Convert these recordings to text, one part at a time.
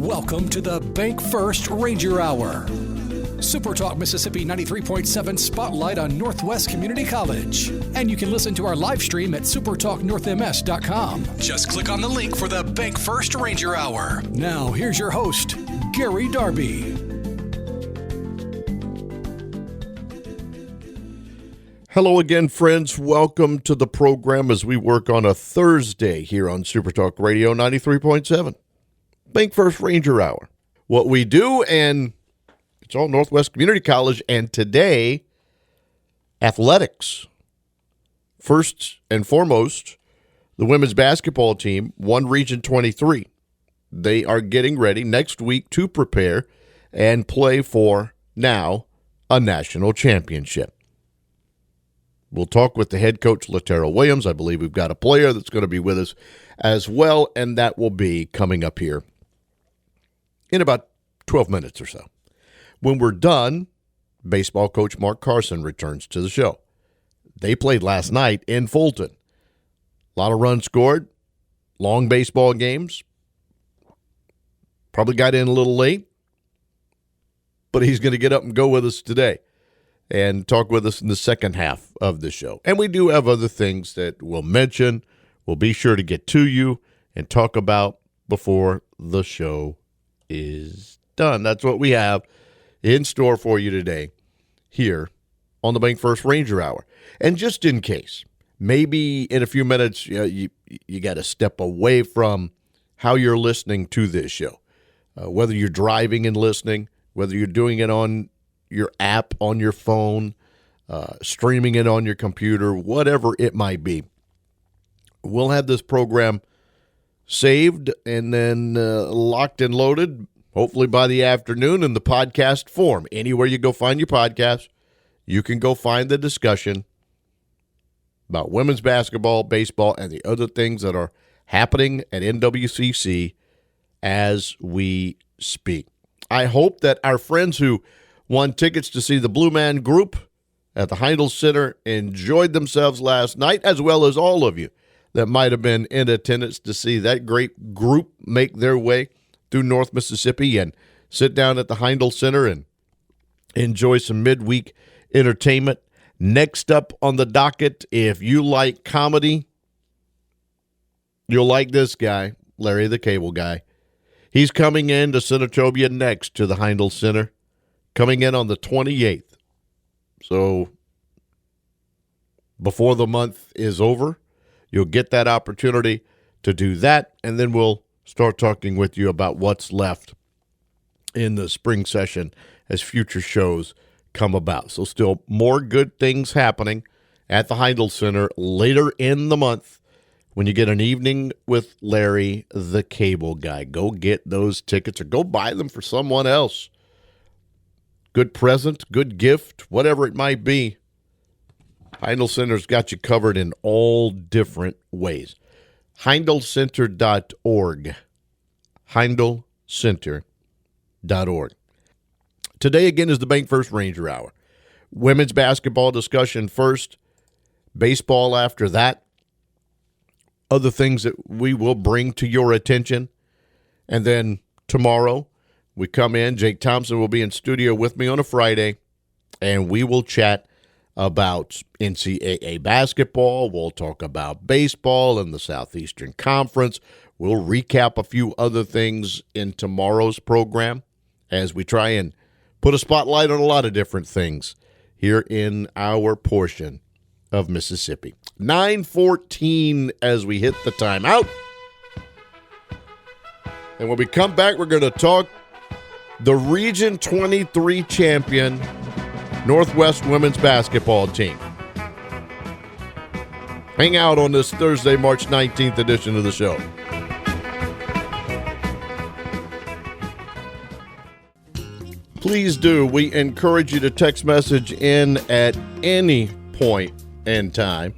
Welcome to the Bank First Ranger Hour. Super Talk Mississippi 93.7 Spotlight on Northwest Community College. And you can listen to our live stream at supertalknorthms.com. Just click on the link for the Bank First Ranger Hour. Now, here's your host, Gary Darby. Hello again, friends. Welcome to the program as we work on a Thursday here on Super Talk Radio 93.7. Bank First Ranger Hour. What we do, and it's all Northwest Community College, and today, athletics. First and foremost, the women's basketball team won Region 23. They are getting ready next week to prepare and play for, now, a national championship. We'll talk with the head coach, LaTaryl Williams. I believe we've got a player that's going to be with us as well, and that will be coming up here in about 12 minutes or so. When we're done, baseball coach Mark Carson returns to the show. They played last night in Fulton. A lot of runs scored, long baseball games. Probably got in a little late, but he's going to get up and go with us today and talk with us in the second half of the show. And we do have other things that we'll mention. We'll be sure to get to you and talk about before the show is done. That's what we have in store for you today here on the Bank First Ranger Hour. And just in case, maybe in a few minutes, you got to step away from how you're listening to this show. Whether you're driving and listening, whether you're doing it on your app on your phone, streaming it on your computer, whatever it might be. We'll have this program saved and then locked and loaded, hopefully by the afternoon, in the podcast form. Anywhere you go find your podcast, you can go find the discussion about women's basketball, baseball, and the other things that are happening at NWCC as we speak. I hope that our friends who won tickets to see the Blue Man Group at the Heindl Center enjoyed themselves last night, as well as all of you that might have been in attendance to see that great group make their way through North Mississippi and sit down at the Heindl Center and enjoy some midweek entertainment. Next up on the docket, if you like comedy, you'll like this guy, Larry the Cable Guy. He's coming in to Senatobia next to the Heindl Center, coming in on the 28th. So before the month is over, you'll get that opportunity to do that, and then we'll start talking with you about what's left in the spring session as future shows come about. So still more good things happening at the Heindl Center later in the month when you get an evening with Larry the Cable Guy. Go get those tickets or go buy them for someone else. Good present, good gift, whatever it might be. Heindl Center's got you covered in all different ways. HeindlCenter.org. HeindlCenter.org. Today, again, is the Bank First Ranger Hour. Women's basketball discussion first. Baseball after that. Other things that we will bring to your attention. And then tomorrow, we come in. Jake Thompson will be in studio with me on a Friday, and we will chat about NCAA basketball. We'll talk about baseball in the Southeastern Conference. We'll recap a few other things in tomorrow's program as we try and put a spotlight on a lot of different things here in our portion of Mississippi. 9:14 as we hit the timeout. And when we come back, we're going to talk the Region 23 champion Northwest women's basketball team. Hang out on this Thursday, March 19th edition of the show. Please do. We encourage you to text message in at any point in time.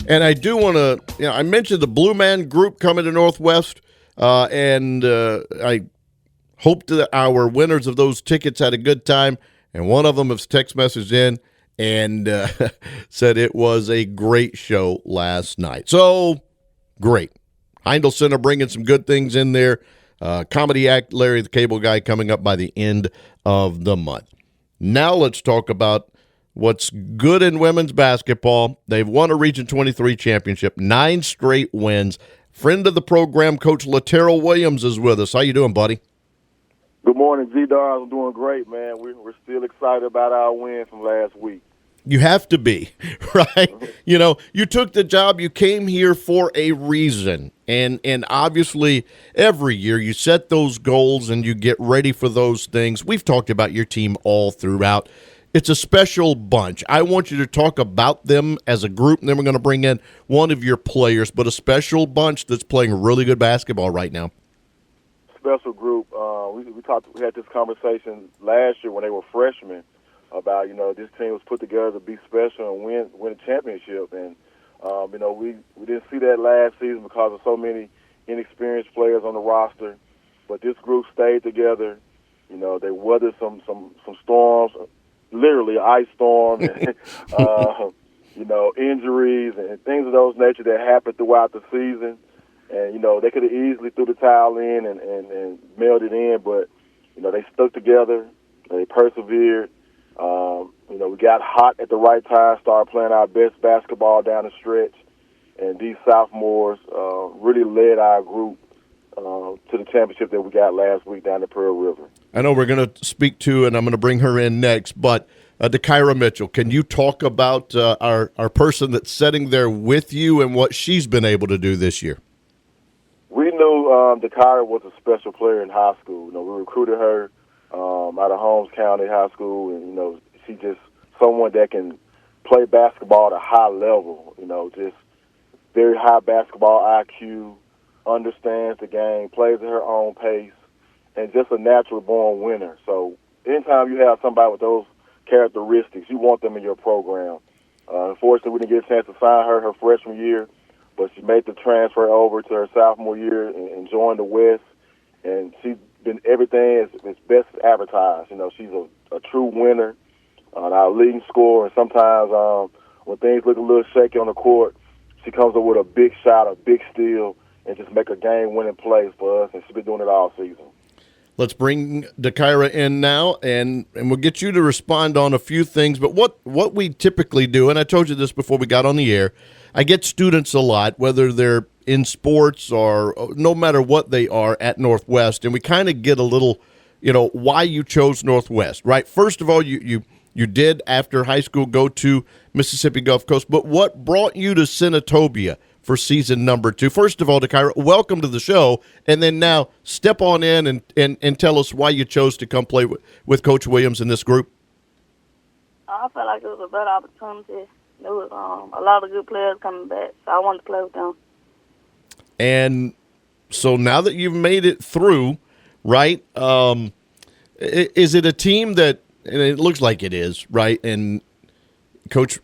And I do want to, I mentioned the Blue Man Group coming to Northwest, and I hope that our winners of those tickets had a good time. And one of them has text messaged in and said it was a great show last night. So, great. Heindl Center bringing some good things in there. comedy act Larry the Cable Guy coming up by the end of the month. Now let's talk about what's good in women's basketball. They've won a Region 23 championship, 9 straight wins. Friend of the program, Coach LaTaryl Williams, is with us. How you doing, buddy? Good morning, G-Dar. I'm doing great, man. We're still excited about our win from last week. You have to be, right? You know, you took the job, you came here for a reason, and obviously every year you set those goals and you get ready for those things. We've talked about your team all throughout. It's a special bunch. I want you to talk about them as a group, and then we're going to bring in one of your players, but a special bunch that's playing really good basketball right now. Special group. We had this conversation last year when they were freshmen about, this team was put together to be special and win a championship. And, we didn't see that last season because of so many inexperienced players on the roster. But this group stayed together. They weathered some storms, literally ice storm, and, injuries and things of those nature that happened throughout the season. And, they could have easily threw the towel in and mailed it in, but, they stuck together. They persevered. We got hot at the right time, started playing our best basketball down the stretch, and these sophomores really led our group to the championship that we got last week down the Pearl River. I know we're going to speak to, and I'm going to bring her in next, but Dekyra Mitchell, can you talk about our person that's sitting there with you and what she's been able to do this year? We knew Dekyra was a special player in high school. We recruited her out of Holmes County High School, and, she's just someone that can play basketball at a high level, just very high basketball IQ, understands the game, plays at her own pace, and just a natural born winner. So anytime you have somebody with those characteristics, you want them in your program. Unfortunately, we didn't get a chance to sign her freshman year, but she made the transfer over to her sophomore year and joined the West, and she's been everything as best advertised. She's a true winner, our leading scorer, and sometimes when things look a little shaky on the court, she comes up with a big shot, a big steal, and just make a game-winning play for us, and she's been doing it all season. Let's bring Dekyra in now, and we'll get you to respond on a few things. But what we typically do, and I told you this before we got on the air, I get students a lot, whether they're in sports or no matter what they are at Northwest, and we kind of get a little, why you chose Northwest, right? First of all, you did, after high school, go to Mississippi Gulf Coast, but what brought you to Senatobia for season number 2? First of all, Dekyra, welcome to the show, and then now step on in and tell us why you chose to come play with Coach Williams in this group. I felt like it was a better opportunity. There was a lot of good players coming back, so I wanted to play with them. And so now that you've made it through, right, is it a team that, and it looks like it is, right, and Coach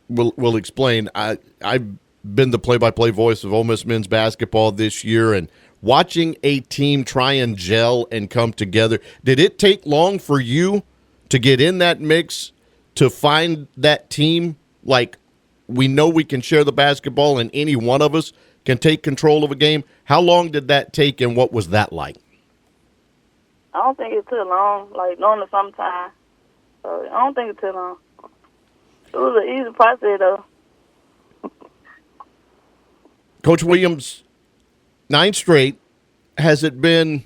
will explain, I've been the play-by-play voice of Ole Miss men's basketball this year, and watching a team try and gel and come together, did it take long for you to get in that mix, to find that team? Like, we know we can share the basketball and any one of us can take control of a game. How long did that take, and what was that like? I don't think it took long, like normally sometimes. So I don't think it took long. It was an easy process, though. Coach Williams, 9 straight. Has it been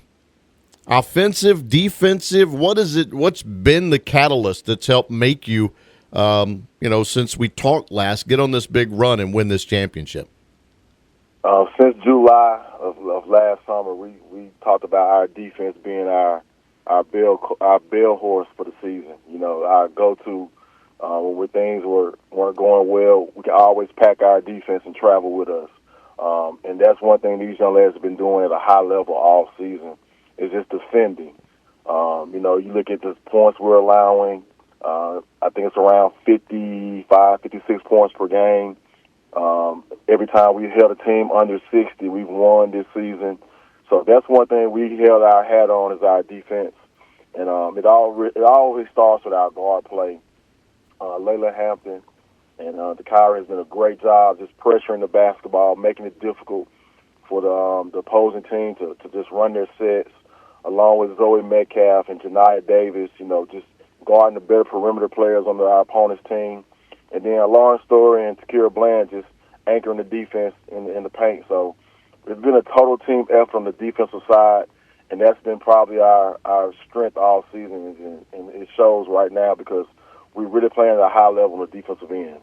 offensive, defensive? What's been the catalyst that's helped make you, since we talked last, get on this big run and win this championship? Since July of last summer, we talked about our defense being our bell horse for the season. Our go-to when things weren't going well, we can always pack our defense and travel with us. And that's one thing these young ladies have been doing at a high level all season, is just defending. You look at the points we're allowing. I think it's around 55, 56 points per game. Every time we held a team under 60, we've won this season. So that's one thing we held our hat on, is our defense. And it always starts with our guard play. Layla Hampton and Dekyra has done a great job just pressuring the basketball, making it difficult for the opposing team to just run their sets, along with Zoe Metcalf and Janiah Davis, just guarding the better perimeter players on our opponent's team. And then Lauren Story and Dekyra Bland just anchoring the defense in the paint. So it's been a total team effort on the defensive side, and that's been probably our strength all season, and it shows right now because we're really playing at a high level on the defensive end.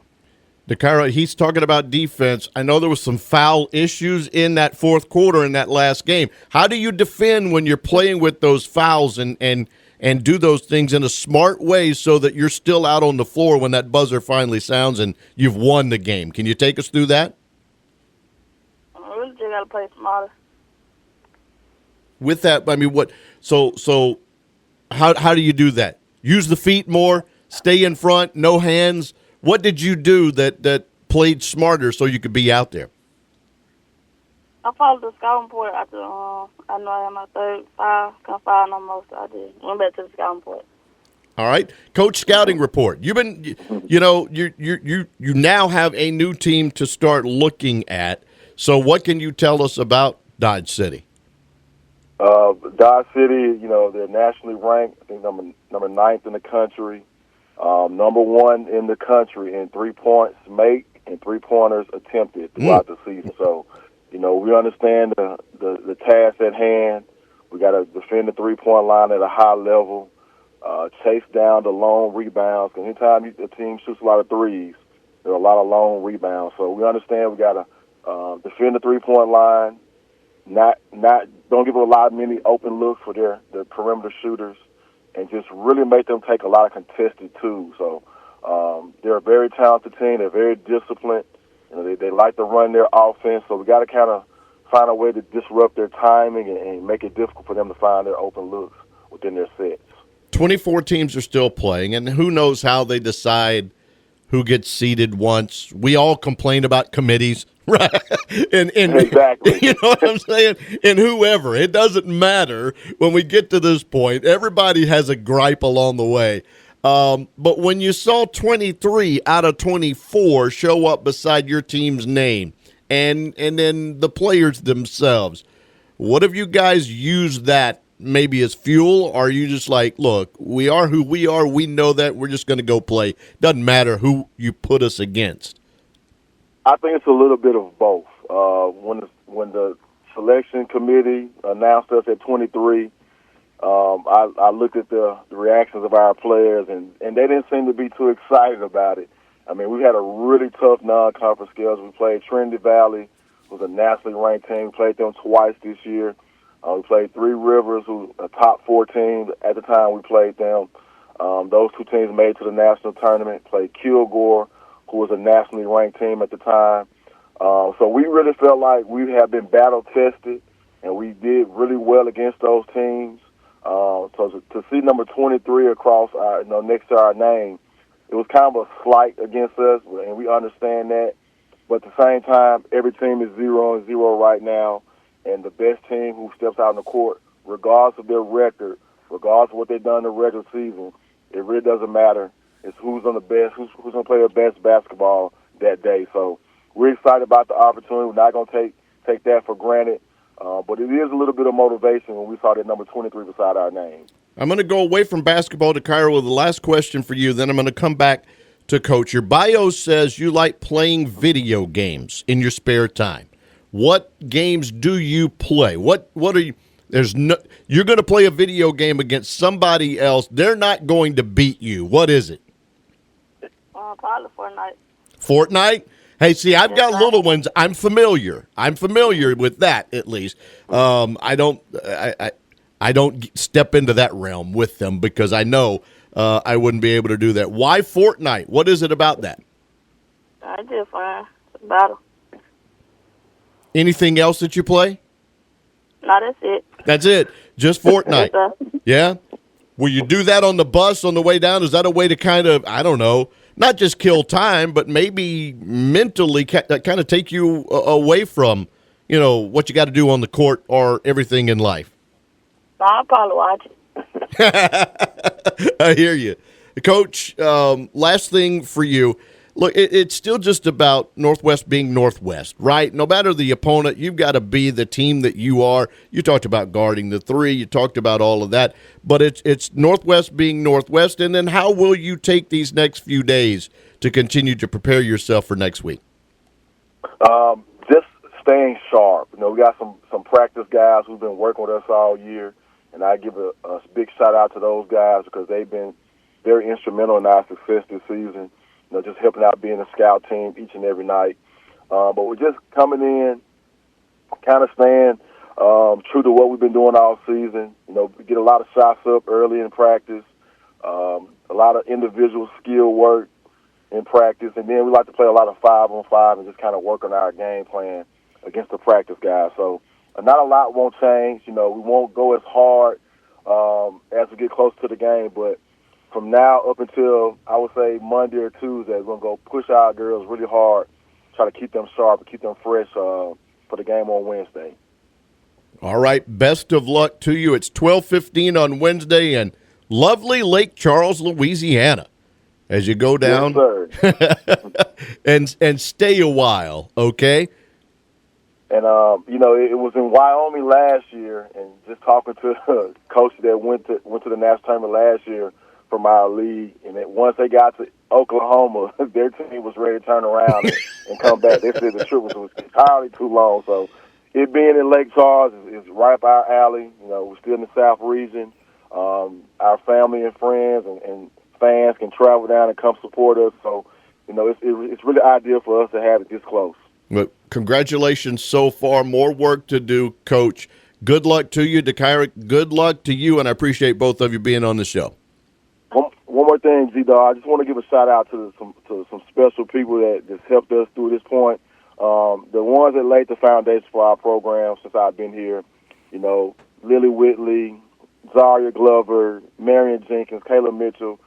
Dekyra, he's talking about defense. I know there was some foul issues in that fourth quarter in that last game. How do you defend when you're playing with those fouls and do those things in a smart way so that you're still out on the floor when that buzzer finally sounds and you've won the game? Can you take us through that? We really just got to play smarter. With that, I mean, what? So how do you do that? Use the feet more, stay in front, no hands. What did you do that played smarter so you could be out there? I followed the scouting report after I know I had my third foul. Couldn't foul no more, so I just went back to the scouting report. All right, Coach, scouting report. You've been, you now have a new team to start looking at. So what can you tell us about Dodge City? Dodge City, they're nationally ranked. I think number 9th in the country, number 1 in the country in 3 points make and 3-pointers attempted throughout the season. So, we understand the task at hand. We got to defend the 3-point line at a high level, chase down the lone rebounds. Because anytime the team shoots a lot of threes, there are a lot of lone rebounds. So we understand we got to defend the 3-point line. Don't give many open looks for their perimeter shooters, and just really make them take a lot of contested twos. So they're a very talented team. They're very disciplined. They like to run their offense. So we got to kind of find a way to disrupt their timing and make it difficult for them to find their open looks within their sets. 24 teams are still playing, and who knows how they decide who gets seeded once. We all complain about committees. Right. And exactly. You know what I'm saying? And whoever. It doesn't matter when we get to this point. Everybody has a gripe along the way. But when you saw 23 out of 24 show up beside your team's name and then the players themselves, what have you guys used that maybe as fuel? Or are you just like, look, we are who we are. We know that. We're just going to go play. Doesn't matter who you put us against. I think it's a little bit of both. When the selection committee announced us at 23, I looked at the reactions of our players, and they didn't seem to be too excited about it. I mean, we had a really tough non-conference schedule. We played Trinity Valley, who was a nationally ranked team. We played them twice this year. We played Three Rivers, who was a top 4 team. At the time we played them, those 2 teams made it to the national tournament. Played Kilgore, who was a nationally ranked team at the time. So we really felt like we have been battle-tested, and we did really well against those teams. So to see number 23 across our, next to our name, it was kind of a slight against us, and we understand that. But at the same time, every team is 0-0 right now, and the best team who steps out on the court, regardless of their record, regardless of what they've done in the regular season, it really doesn't matter. It's who's on the best, who's going to play their best basketball that day. So we're excited about the opportunity. We're not going to take that for granted. But it is a little bit of motivation when we saw that number 23 beside our name. I'm going to go away from basketball to Dekyra with the last question for you. Then I'm going to come back to Coach. Your bio says you like playing video games in your spare time. What games do you play? What are you? You're going to play a video game against somebody else. They're not going to beat you. What is it? Probably Fortnite. Fortnite? Hey, see, I've got little ones. I'm familiar with that at least. I don't step into that realm with them because I know I wouldn't be able to do that. Why Fortnite? What is it about that? I just fun. Battle. Anything else that you play? No, that's it. That's it. Just Fortnite. Yeah? Will you do that on the bus on the way down? Is that a way to kind of, I don't know, not just kill time, but maybe mentally kind of take you away from, what you got to do on the court or everything in life? I'll probably watch it. I hear you. Coach, last thing for you. Look, it's still just about Northwest being Northwest, right? No matter the opponent, you've got to be the team that you are. You talked about guarding the three. You talked about all of that. But it's Northwest being Northwest. And then how will you take these next few days to continue to prepare yourself for next week? Just staying sharp. You know, we got some practice guys who've been working with us all year. And I give a big shout-out to those guys because they've been very instrumental in our success this season. You know, just helping out being a scout team each and every night. But we're just coming in, kind of staying true to what we've been doing all season. You know, we get a lot of shots up early in practice, a lot of individual skill work in practice, and then we like to play a lot of 5-on-5 and just kind of work on our game plan against the practice guys. So not a lot won't change. You know, we won't go as hard as we get close to the game, but from now up until, I would say, Monday or Tuesday, we're going to go push our girls really hard, try to keep them sharp and keep them fresh for the game on Wednesday. All right, best of luck to you. It's 12:15 on Wednesday in lovely Lake Charles, Louisiana, as you go down. Yes, sir. and stay a while, okay? And, you know, it was in Wyoming last year, and just talking to a coach that went to the national tournament last year, from our league, and once they got to Oklahoma, their team was ready to turn around and come back. They said the trip was entirely too long. So it being in Lake Charles is right up our alley. You know, we're still in the South region. Our family and friends and fans can travel down and come support us. So, you know, it's really ideal for us to have it this close. Well, congratulations so far. More work to do, Coach. Good luck to you, Dekyra. Good luck to you, and I appreciate both of you being on the show. One more thing, G-Dog. I just want to give a shout-out to some special people that just helped us through this point. The ones that laid the foundation for our program since I've been here, you know, Lily Whitley, Zaria Glover, Marion Jenkins, Kayla Mitchell.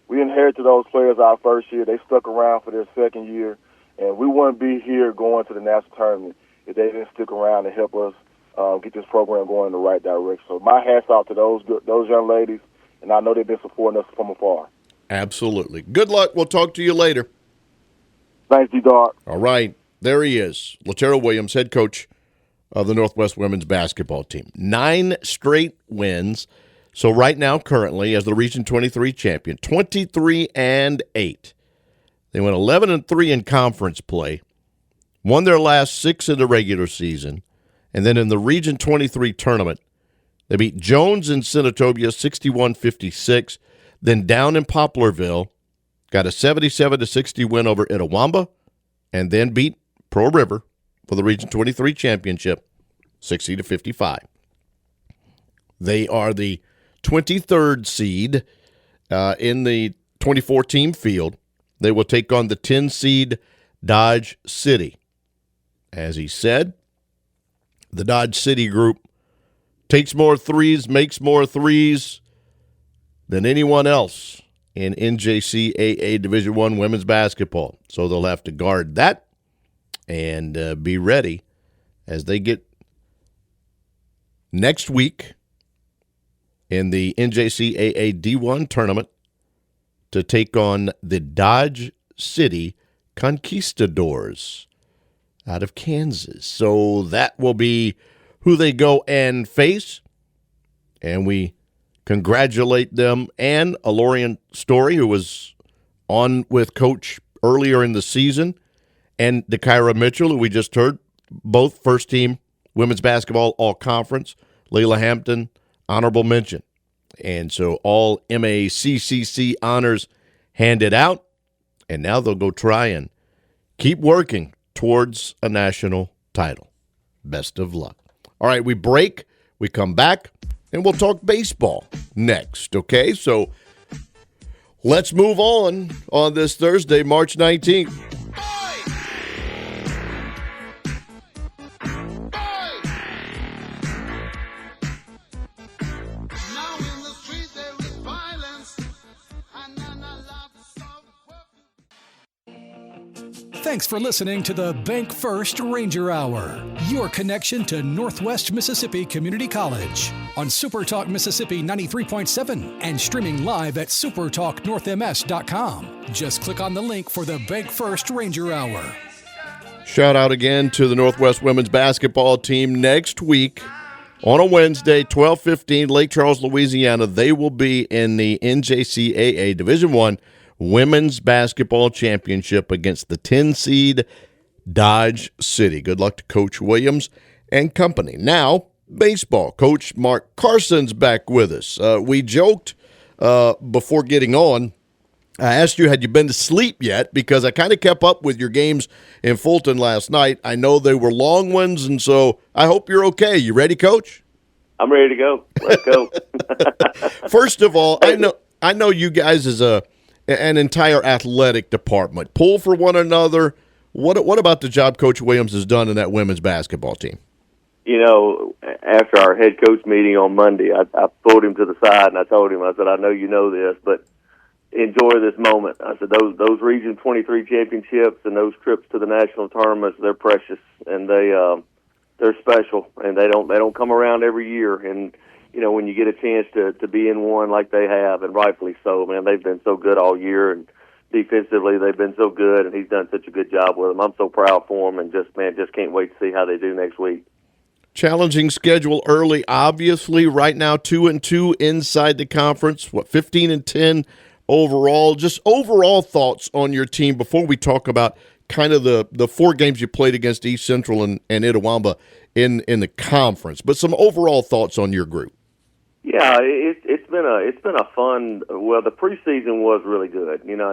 We inherited those players our first year. They stuck around for their second year, and we wouldn't be here going to the national tournament if they didn't stick around and help us get this program going in the right direction. So my hats off to those young ladies. And I know they've been supporting us from afar. Absolutely. Good luck. We'll talk to you later. Thanks, D-Dog. All right. There he is, LaTaryl Williams, head coach of the Northwest women's basketball team. 9 straight wins. So right now, currently, as the Region 23 champion, 23-8. They went 11-3 in conference play, won their last 6 in the regular season, and then in the Region 23 tournament, they beat Jones in Senatobia 61-56, then down in Poplarville, got a 77-60 win over Itawamba, and then beat Pearl River for the Region 23 championship 60-55. They are the 23rd seed in the 24-team field. They will take on the 10-seed Dodge City. As he said, the Dodge City group takes more threes, makes more threes than anyone else in NJCAA Division I women's basketball. So they'll have to guard that and be ready as they get next week in the NJCAA D1 tournament to take on the Dodge City Conquistadors out of Kansas. So that will be who they go and face, and we congratulate them and Alorian Story, who was on with Coach earlier in the season, and Dekyra Mitchell, who we just heard, both first-team women's basketball all-conference, Layla Hampton, honorable mention. And so all MACCC honors handed out, and now they'll go try and keep working towards a national title. Best of luck. All right, we break, we come back, and we'll talk baseball next, okay? So let's move on this Thursday, March 19th. Thanks for listening to the Bank First Ranger Hour, your connection to Northwest Mississippi Community College on SuperTalk Mississippi 93.7 and streaming live at supertalknorthms.com. Just click on the link for the Bank First Ranger Hour. Shout out again to the Northwest women's basketball team. Next week on a Wednesday, 12:15, Lake Charles, Louisiana, they will be in the NJCAA Division I Women's Basketball Championship against the 10-seed Dodge City. Good luck to Coach Williams and company. Now, baseball. Coach Mark Carson's back with us. We joked before getting on. I asked you, had you been to sleep yet? Because I kind of kept up with your games in Fulton last night. I know they were long ones, and so I hope you're okay. You ready, Coach? I'm ready to go. Let's go. First of all, I know you guys as an entire athletic department. Pull for one another. What about the job Coach Williams has done in that women's basketball team? You know, after our head coach meeting on Monday, I pulled him to the side and I told him, I said, I know you know this, but enjoy this moment. I said, those Region 23 championships and those trips to the national tournaments, they're precious and they're special, and they don't come around every year. And you know, when you get a chance to be in one like they have, and rightfully so, man, they've been so good all year, and defensively they've been so good, and he's done such a good job with them. I'm so proud for him, and just can't wait to see how they do next week. Challenging schedule early, obviously. Right now, 2-2 inside the conference. 15-10 overall. Just overall thoughts on your team before we talk about kind of the four games you played against East Central and Itawamba in the conference. But some overall thoughts on your group. Yeah, it's been a fun. Well, the preseason was really good. You know,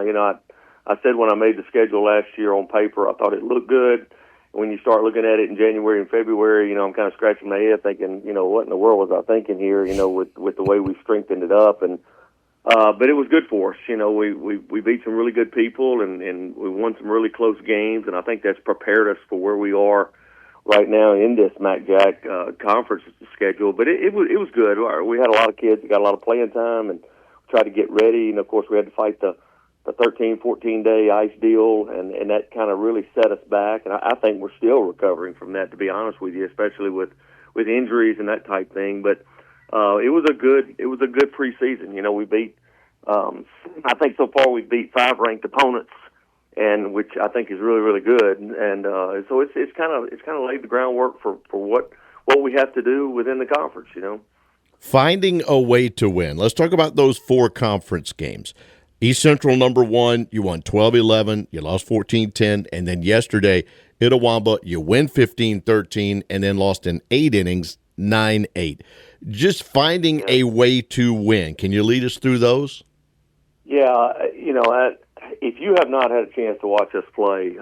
I said when I made the schedule last year on paper, I thought it looked good. When you start looking at it in January and February, you know, I'm kind of scratching my head thinking, you know, what in the world was I thinking here? You know, with the way we strengthened it up, and but it was good for us. You know, we beat some really good people, and we won some really close games, and I think that's prepared us for where we are right now in this MACJAC conference schedule. But it was good. We had a lot of kids that got a lot of playing time and tried to get ready. And, of course, we had to fight the 13, 14-day ice deal, and that kind of really set us back. And I think we're still recovering from that, to be honest with you, especially with injuries and that type thing. But it was a good preseason. You know, we beat I think so far we've beat 5 ranked opponents, and which I think is really, really good. And so it's kind of laid the groundwork for what we have to do within the conference, you know. Finding a way to win. Let's talk about those 4 conference games. East Central, number 1, you won 12-11, you lost 14-10, and then yesterday, Itawamba, you win 15-13, and then lost in 8 innings, 9-8. Just finding a way to win. Can you lead us through those? Yeah, you know, if you have not had a chance to watch us play,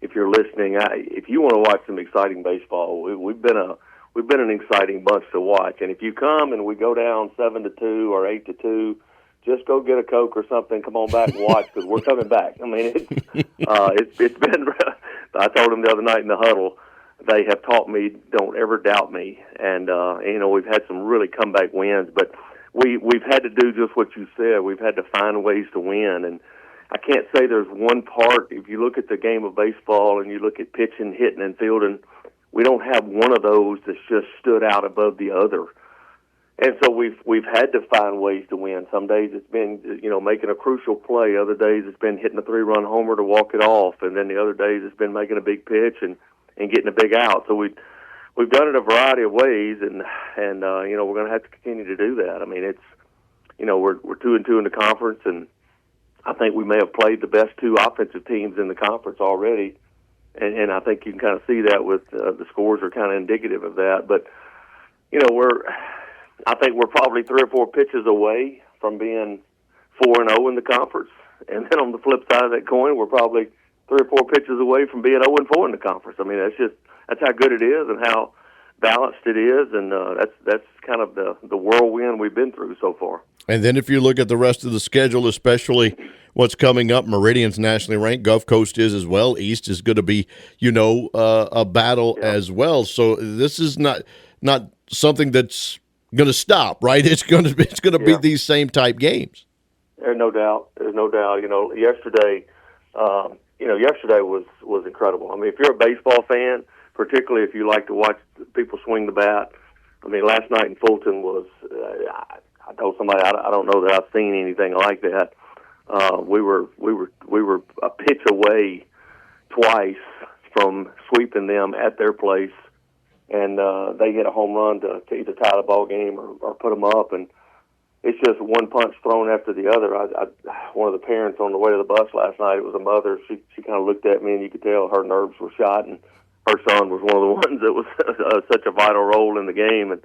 if you're listening, if you want to watch some exciting baseball, we've been an exciting bunch to watch. And if you come and we go down 7-2 or 8-2, just go get a Coke or something. Come on back and watch, because we're coming back. I mean, it's been. I told them the other night in the huddle, they have taught me don't ever doubt me, and you know, we've had some really comeback wins, but we've had to do just what you said. We've had to find ways to win, and I can't say there's one part. If you look at the game of baseball and you look at pitching, hitting, and fielding, we don't have one of those that's just stood out above the other. And so we've had to find ways to win. Some days it's been, you know, making a crucial play. Other days it's been hitting a 3-run homer to walk it off, and then the other days it's been making a big pitch and getting a big out. So we've done it a variety of ways, and you know, we're going to have to continue to do that. I mean, it's, you know, we're 2-2 in the conference, and I think we may have played the best 2 offensive teams in the conference already, and I think you can kind of see that with the scores are kind of indicative of that. But you know, I think we're probably 3 or 4 pitches away from being 4-0 in the conference, and then on the flip side of that coin, we're probably 3 or 4 pitches away from being 0-4 in the conference. I mean, that's how good it is and how balanced it is, and that's kind of the whirlwind we've been through so far. And then if you look at the rest of the schedule, especially what's coming up, Meridian's nationally ranked, Gulf Coast is as well, East is going to be, you know, a battle as well. So this is not something that's going to stop, right? It's going to be these same type games. There's no doubt. You know, yesterday, yesterday was incredible. I mean, if you're a baseball fan, particularly if you like to watch people swing the bat, I mean, last night in Fulton was. I told somebody I don't know that I've seen anything like that. We were a pitch away twice from sweeping them at their place, and they hit a home run to either tie the ball game or put them up, and it's just one punch thrown after the other. One of the parents on the way to the bus last night, it was a mother. She kind of looked at me, and you could tell her nerves were shot, and her son was one of the ones that was such a vital role in the game, and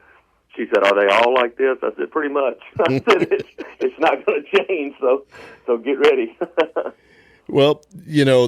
she said, "Are they all like this?" I said, "Pretty much." I said, "It's not going to change, so get ready." Well,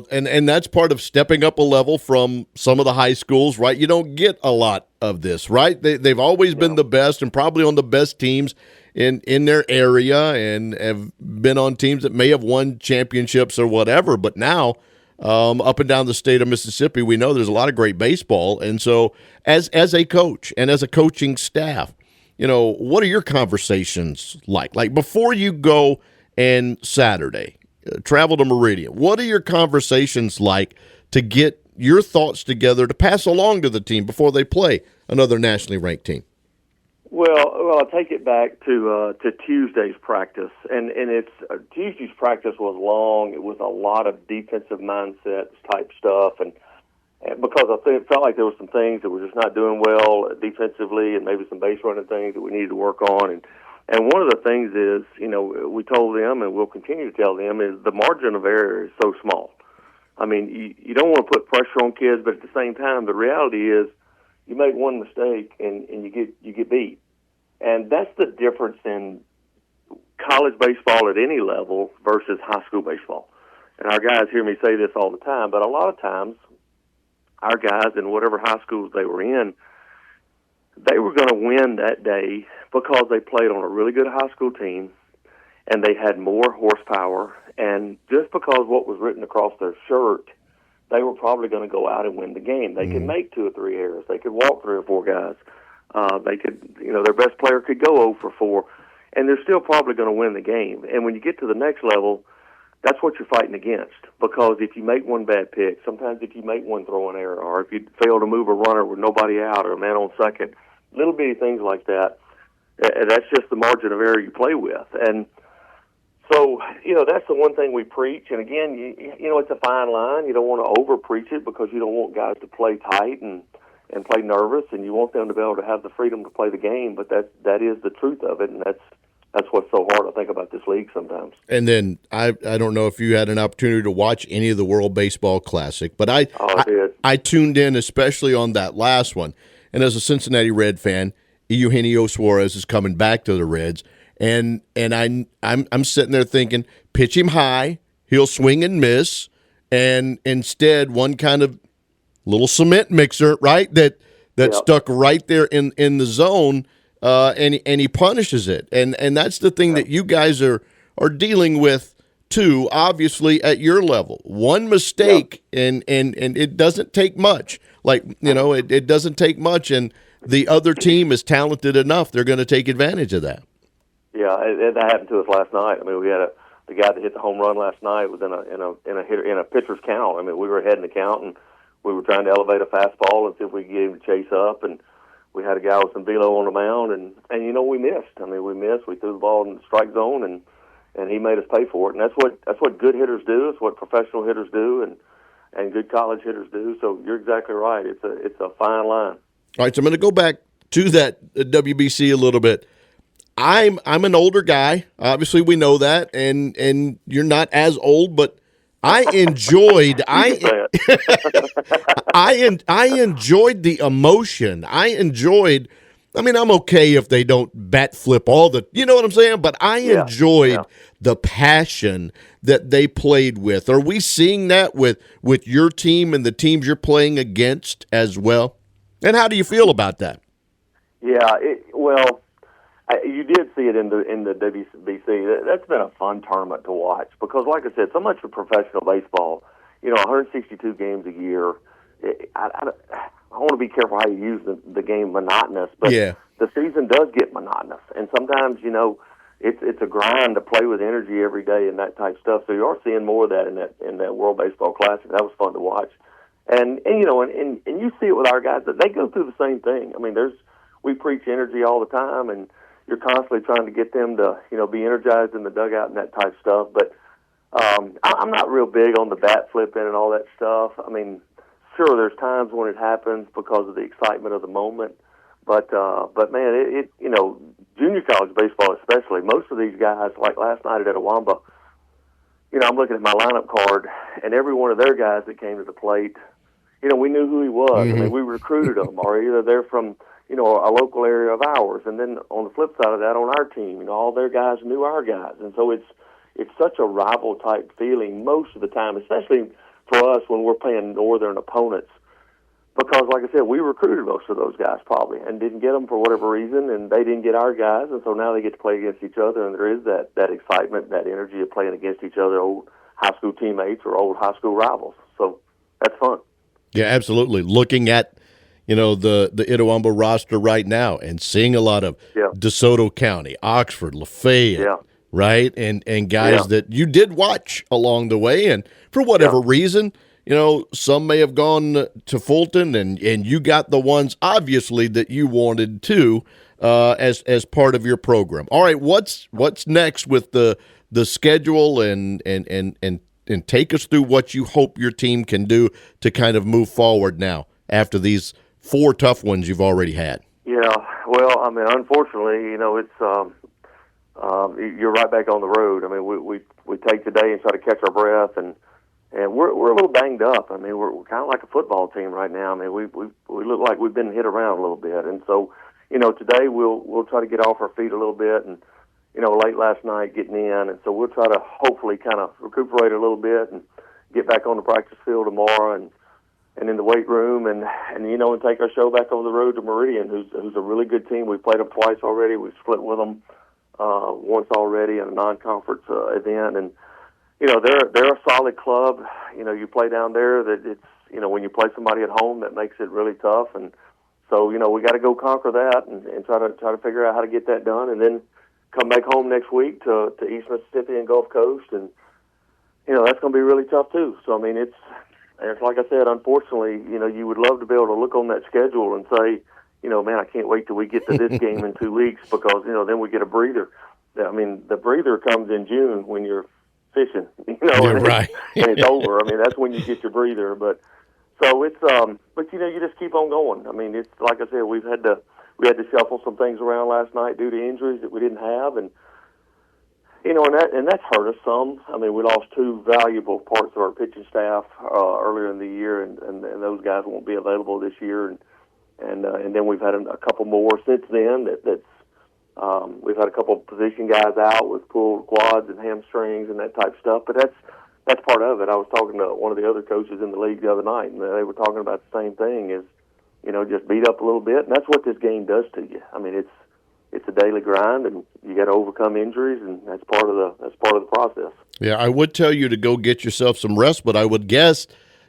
and that's part of stepping up a level from some of the high schools, right? You don't get a lot of this, right? They've always been the best and probably on the best teams in their area and have been on teams that may have won championships or whatever. But now, up and down the state of Mississippi, we know there's a lot of great baseball. And so as a coach and as a coaching staff, what are your conversations like? Like before you go and Saturday, travel to Meridian, what are your conversations like to get your thoughts together to pass along to the team before they play another nationally ranked team? Well, I'll take it back to Tuesday's practice, and it's Tuesday's practice was long. It was a lot of defensive mindset type stuff, and because it felt like there were some things that were just not doing well defensively, and maybe some base running things that we needed to work on, and one of the things is, we told them, and we'll continue to tell them, is the margin of error is so small. I mean, you don't want to put pressure on kids, but at the same time, the reality is you make one mistake and you get beat. And that's the difference in college baseball at any level versus high school baseball. And our guys hear me say this all the time, but a lot of times our guys in whatever high schools they were in, they were going to win that day because they played on a really good high school team and they had more horsepower. And just because what was written across their shirt, they were probably going to go out and win the game. They could make 2 or 3 errors. They could walk 3 or 4 guys. They could, their best player could go 0 for 4, and they're still probably going to win the game. And when you get to the next level, that's what you're fighting against. Because if you make one bad pick, sometimes if you make one throwing error, or if you fail to move a runner with nobody out or a man on second, little bitty things like that, that's just the margin of error you play with. And so, that's the one thing we preach. And again, it's a fine line. You don't want to over-preach it because you don't want guys to play tight and play nervous, and you want them to be able to have the freedom to play the game. But that is the truth of it, and that's what's so hard to think about this league sometimes. And then I don't know if you had an opportunity to watch any of the World Baseball Classic, but I tuned in especially on that last one. And as a Cincinnati Red fan, Eugenio Suarez is coming back to the Reds, and I'm sitting there thinking, pitch him high, he'll swing and miss, and instead one kind of little cement mixer, right, that stuck right there in the zone, and he punishes it. And that's the thing that you guys are dealing with too, obviously at your level. One mistake and it doesn't take much. It doesn't take much, and the other team is talented enough, they're going to take advantage of that. Yeah, that happened to us last night. I mean, we had the guy that hit the home run last night was in a pitcher's count. I mean, we were ahead in the count, and we were trying to elevate a fastball and see if we could get him to chase up, and we had a guy with some velo on the mound, and we missed. I mean, we missed. We threw the ball in the strike zone, and he made us pay for it. And that's what good hitters do. It's what professional hitters do, and good college hitters do. So you're exactly right. It's a fine line. All right, so I'm going to go back to that WBC a little bit. I'm an older guy. Obviously, we know that, and you're not as old, but I enjoyed I enjoyed the emotion. I'm okay if they don't bat flip all the, you know what I'm saying? But I enjoyed the passion that they played with. Are we seeing that with your team and the teams you're playing against as well? And how do you feel about that? Yeah, you did see it in the WBC. That's been a fun tournament to watch because, like I said, so much of professional baseball, 162 games a year. I want to be careful how you use the game monotonous, but the season does get monotonous. And sometimes, it's a grind to play with energy every day and that type of stuff. So you are seeing more of that in that World Baseball Classic. That was fun to watch. And you see it with our guys that they go through the same thing. I mean, we preach energy all the time, and you're constantly trying to get them to, be energized in the dugout and that type of stuff. But I'm not real big on the bat flipping and all that stuff. I mean, sure, there's times when it happens because of the excitement of the moment. But man, junior college baseball especially, most of these guys, like last night at Etowamba, I'm looking at my lineup card, and every one of their guys that came to the plate, we knew who he was. Mm-hmm. I mean, we recruited them, or either they're from, a local area of ours. And then on the flip side of that, on our team, all their guys knew our guys. And so it's such a rival-type feeling most of the time, especially for us when we're playing northern opponents. Because, like I said, we recruited most of those guys probably and didn't get them for whatever reason, and they didn't get our guys, and so now they get to play against each other, and there is that excitement, that energy of playing against each other, old high school teammates or old high school rivals. So that's fun. Yeah, absolutely. Looking at, the Etowamba roster right now and seeing a lot of DeSoto County, Oxford, Lafayette, right? And guys that you did watch along the way, and for whatever reason, some may have gone to Fulton, and you got the ones obviously that you wanted to as part of your program. All right, what's next with the schedule and take us through what you hope your team can do to kind of move forward now after these 4 tough ones you've already had. Yeah, well, I mean, unfortunately, it's you're right back on the road. I mean, we take today and try to catch our breath, and we're a little banged up. I mean, we're kind of like a football team right now. I mean, we look like we've been hit around a little bit, and so today we'll try to get off our feet a little bit, and late last night getting in, and so we'll try to hopefully kind of recuperate a little bit and get back on the practice field tomorrow and in the weight room and take our show back on the road to Meridian, who's a really good team. We've played them twice already. We've split with them once already in a non-conference event, and they're a solid club. You play down there, that it's when you play somebody at home, that makes it really tough, and so we got to go conquer that and try to figure out how to get that done, and then come back home next week to East Mississippi and Gulf Coast, and that's going to be really tough too. So I mean, it's like I said, unfortunately, you would love to be able to look on that schedule and say, man, I can't wait till we get to this game in 2 weeks, because then we get a breather. I mean, the breather comes in June when you're fishing, right. And it's over. I mean, that's when you get your breather. But so it's but you just keep on going. I mean, it's like I said, we had to shuffle some things around last night due to injuries that we didn't have, and and that's hurt us some. I mean, we lost 2 valuable parts of our pitching staff earlier in the year, and those guys won't be available this year, and then we've had a couple more since then. We've had a couple of position guys out with pulled quads and hamstrings and that type of stuff, but that's part of it. I was talking to one of the other coaches in the league the other night, and they were talking about the same thing, is just beat up a little bit, and that's what this game does to you. I mean, it's a daily grind, and you got to overcome injuries, and that's part of the process. Yeah, I would tell you to go get yourself some rest, but I would guess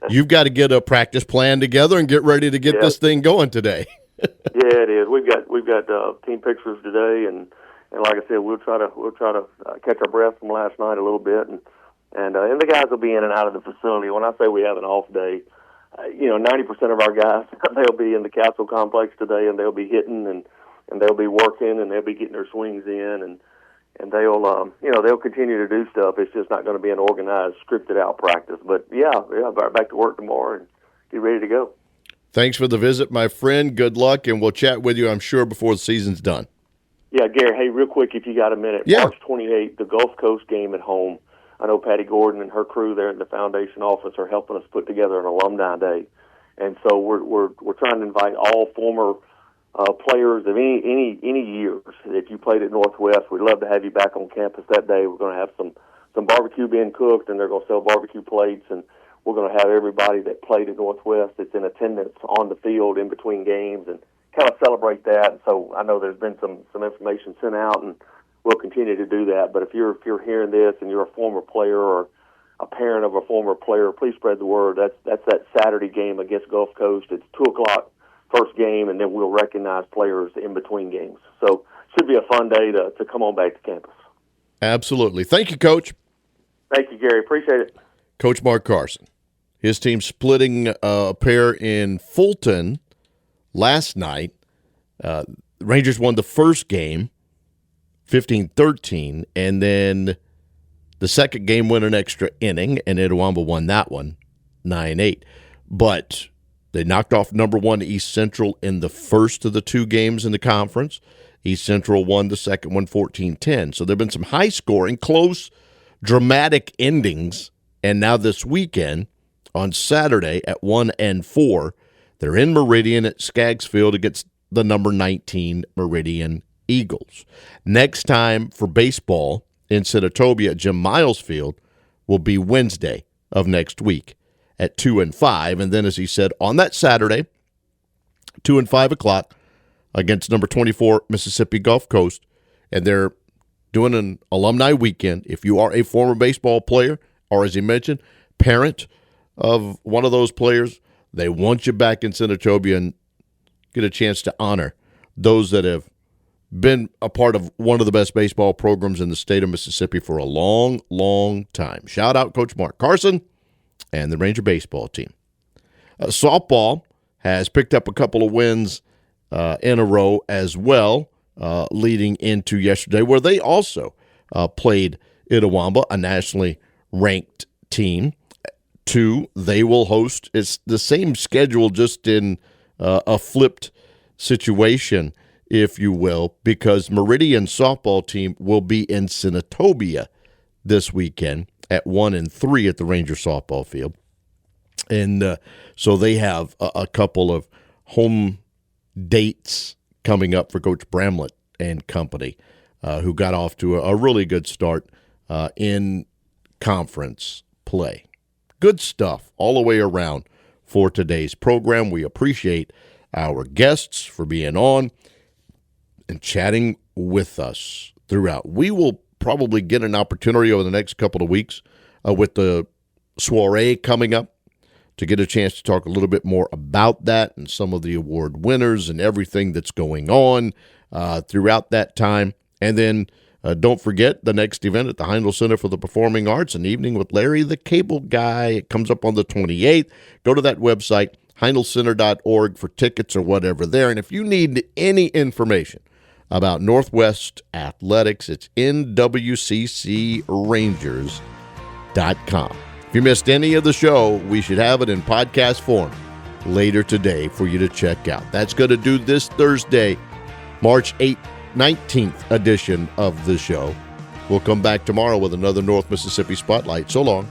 you've got to get a practice plan together and get ready to get this thing going today. Yeah, it is. We've got team pictures today, and like I said, we'll try to catch our breath from last night a little bit, and the guys will be in and out of the facility. When I say we have an off day, 90% of our guys, they'll be in the Castle Complex today, and they'll be hitting, and they'll be working, and they'll be getting their swings in, and they'll continue to do stuff. It's just not going to be an organized, scripted out practice. But back to work tomorrow and get ready to go. Thanks for the visit, my friend. Good luck, and we'll chat with you, I'm sure, before the season's done. Yeah, Gary, hey, real quick, if you got a minute. Yeah. March 28th, the Gulf Coast game at home. I know Patty Gordon and her crew there in the foundation office are helping us put together an alumni day. And so we're trying to invite all former players of any years. If you played at Northwest, we'd love to have you back on campus that day. We're going to have some barbecue being cooked, and they're going to sell barbecue plates, and we're going to have everybody that played at Northwest that's in attendance on the field in between games and kind of celebrate that. And so I know there's been some information sent out, and we'll continue to do that. But if you're hearing this and you're a former player or a parent of a former player, please spread the word. That's that Saturday game against Gulf Coast. It's 2:00 first game, and then we'll recognize players in between games. So it should be a fun day to come on back to campus. Absolutely. Thank you, Coach. Thank you, Gary. Appreciate it. Coach Mark Carson. His team splitting a pair in Fulton last night. Rangers won the first game, 15-13, and then the second game went an extra inning, and Itawamba won that one, 9-8. But they knocked off number one East Central in the first of the two games in the conference. East Central won the second one, 14-10. So there have been some high-scoring, close, dramatic endings. And now this weekend, on Saturday at 1-4, they're in Meridian at Skaggs Field against the number 19 Meridian Eagles. Next time for baseball in Senatobia at Jim Miles Field will be Wednesday of next week at 2 and 5. And then, as he said, on that Saturday, 2 and 5 o'clock, against number 24 Mississippi Gulf Coast. And they're doing an alumni weekend. If you are a former baseball player, or as he mentioned, parent of one of those players, they want you back in Senatobia and get a chance to honor those that have been a part of one of the best baseball programs in the state of Mississippi for a long, long time. Shout out Coach Mark Carson and the Ranger baseball team. Softball has picked up a couple of wins in a row as well, leading into yesterday, where they also played Itawamba, a nationally ranked team. They will host, it's the same schedule, just in a flipped situation, if you will, because Meridian softball team will be in Senatobia this weekend at 1 and 3 at the Ranger softball field. And so they have a couple of home dates coming up for Coach Bramlett and company, who got off to a really good start in conference play. Good stuff all the way around for today's program. We appreciate our guests for being on and chatting with us throughout. We will probably get an opportunity over the next couple of weeks with the soiree coming up to get a chance to talk a little bit more about that and some of the award winners and everything that's going on throughout that time. And then don't forget the next event at the Heindl Center for the Performing Arts, an evening with Larry the Cable Guy. It comes up on the 28th. Go to that website, heindlcenter.org, for tickets or whatever there. And if you need any information about Northwest Athletics, it's NWCCRangers.com. If you missed any of the show, we should have it in podcast form later today for you to check out. That's going to do this Thursday, March 19th edition of the show. We'll come back tomorrow with another North Mississippi Spotlight. So long.